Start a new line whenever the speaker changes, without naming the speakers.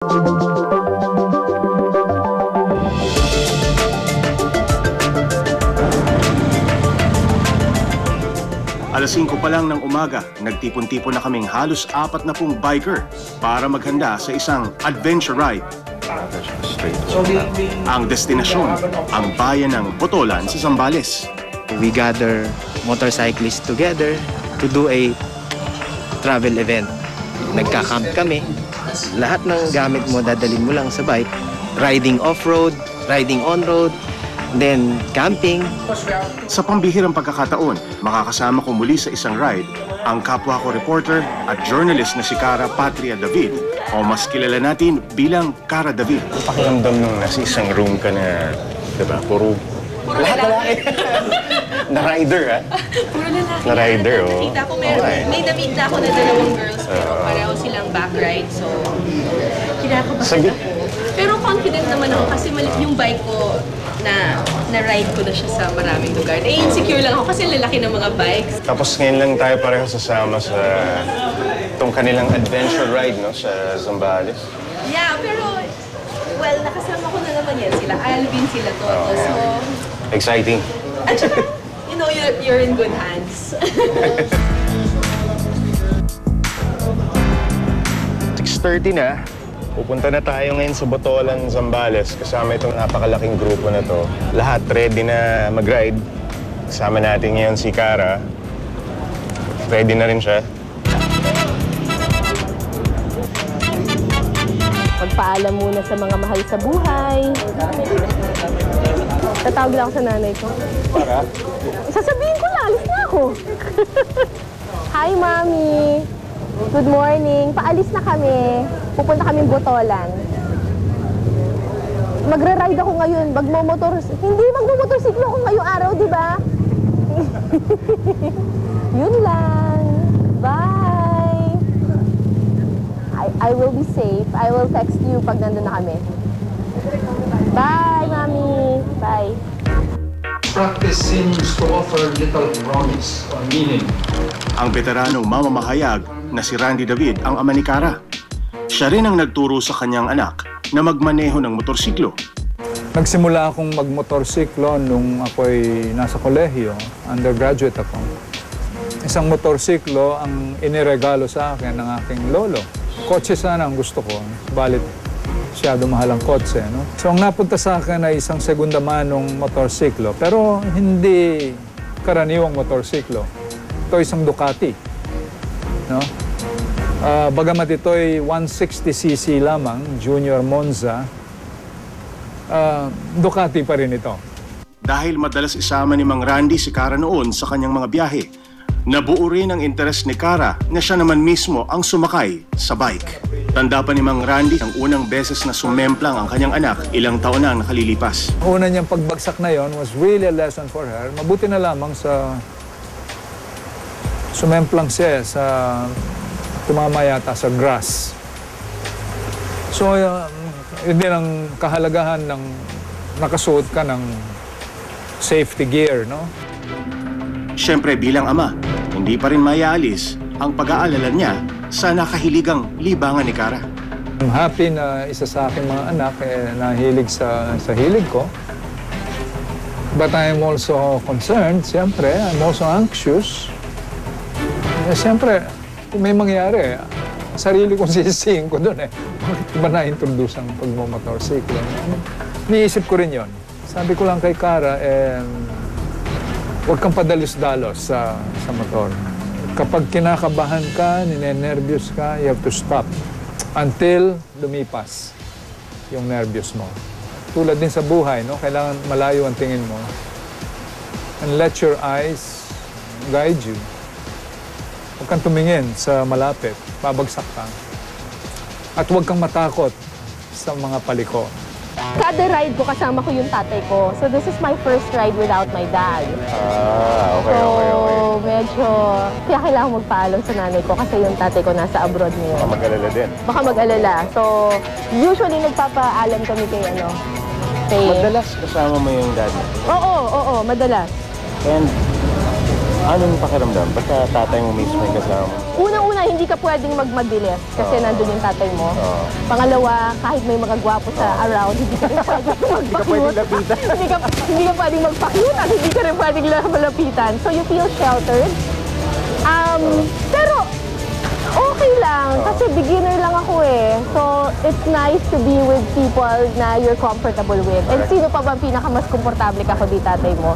Alas 5 pa lang ng umaga, nagtipon-tipon na kaming halos 40 biker para maghanda sa isang adventure ride. Ang destinasyon, ang bayan ng Botolan sa Zambales.
We gather motorcyclists together to do a travel event. Nagka-camp kami. Lahat ng gamit mo, dadalhin mo lang sa bike. Riding off-road, riding on-road, then camping.
Sa pambihirang pagkakataon, makakasama ko muli sa isang ride ang kapwa ko reporter at journalist na si Cara Patria David, o mas kilala natin bilang Cara David.
Pakiramdam nung nasa isang room ka na, diba, puro lahat lalaki. Na rider, ha?
Puro lalaki.
Na rider, oh.
Nakita ko, may na-meet na ako na dalawang girls, pero pareho silang back ride, so kinakabahan ako. Pero confident naman ako kasi yung bike ko, na-ride ko na siya sa maraming lugar. Insecure lang ako kasi lalaki ng mga bikes.
Tapos ngayon lang tayo pareho sasama sa itong kanilang adventure ride, no? Sa Zambales.
Yeah, pero, well, nakasama ko na naman yan sila. Alvin sila to. So,
exciting.
At saka, you know, you're in good hands.
6:30 na. Pupunta na tayo ngayon sa Botolan, Zambales. Kasama itong napakalaking grupo na to. Lahat ready na mag-ride. Kasama natin ngayon si Cara. Ready na rin siya.
Magpaalam muna sa mga mahal sa buhay. Tatawag lang ako sa nanay ko.
Para?
Sasabihin ko na, alis na ako. Hi, Mami. Good morning. Paalis na kami. Pupunta kami Botolan. Magra-ride ako ngayon. Hindi magmomotorsiklo ako ngayong araw, di ba? Yun lang. Bye. I will be safe. I will text you pag nandun na kami. Bye, Mami. Bye.
Practice seems to offer little promise or meaning.
Ang veteranong mamamahayag na si Randy David ang ama ni Cara. Siya rin ang nagturo sa kanyang anak na magmaneho ng motorsiklo.
Nagsimula akong magmotorsiklo nung ako'y nasa kolehiyo, undergraduate ako. Isang motorsiklo ang iniregalo sa akin ng aking lolo. Kotse sana ang gusto ko, balit masyado mahal ang kotse. No? So ang napunta sa akin ay isang segunda manong motorsiklo, pero hindi karaniwang motorsiklo. Ito isang Ducati. No? Bagamat ito ay 160cc lamang, Junior Monza, Ducati pa rin ito.
Dahil madalas isama ni Mang Randy si Cara noon sa kanyang mga biyahe, nabuo rin ang interes ni Cara na siya naman mismo ang sumakay sa bike. Tanda pa ni Mang Randy ang unang beses na sumemplang ang kanyang anak, ilang taon na ang nakalilipas.
Una niyang pagbagsak na yon was really a lesson for her. Mabuti na lamang sa sumemplang siya sa tumama yata sa grass. So, hindi lang kahalagahan ng nakasuot ka ng safety gear, no?
Siyempre bilang ama, hindi pa rin mayaalis ang pag-aalala niya sa nakahiligang libangan ni Cara.
I'm happy na isa sa aking mga anak nahilig sa hilig ko. But I'm also concerned, siyempre, I'm also anxious. Siyempre, kung may mangyari, sarili kong sisisihin ko doon eh. Bakit ba na-introduce ang pagmamotorsiklo? Niisip ko rin yon. Sabi ko lang kay Cara, huwag kang padalos-dalos sa motor. Kapag kinakabahan ka, ninenervyos ka, you have to stop until lumipas yung nervyos mo. Tulad din sa buhay, no? Kailangan malayo ang tingin mo. And let your eyes guide you. Huwag kang tumingin sa malapit, babagsak ka. At huwag kang matakot sa mga paliko.
Kada ride ko, kasama ko yung tatay ko. So this is my first ride without my dad.
Okay.
So medyo, kaya kailangan magpaalam sa nanay ko kasi yung tatay ko nasa abroad ngayon.
Baka mag-alala din.
Baka mag-alala. So usually nagpapaalam kami kay
Madalas kasama mo yung dad mo?
Oo, madalas.
And Anong pakiramdam? Basta tatay mo mismo yung kasama?
Unang-una, hindi ka pwedeng magmabilis kasi nandun yung tatay mo. Pangalawa, kahit may mga gwapo sa around, hindi ka rin pwedeng magpa-cute. hindi ka pwedeng magpa-cute at hindi ka rin pwedeng malapitan. So you feel sheltered. Pero okay lang kasi beginner lang ako eh. So it's nice to be with people na you're comfortable with. And sino pa ba pinaka mas komportable ka kundi tatay mo?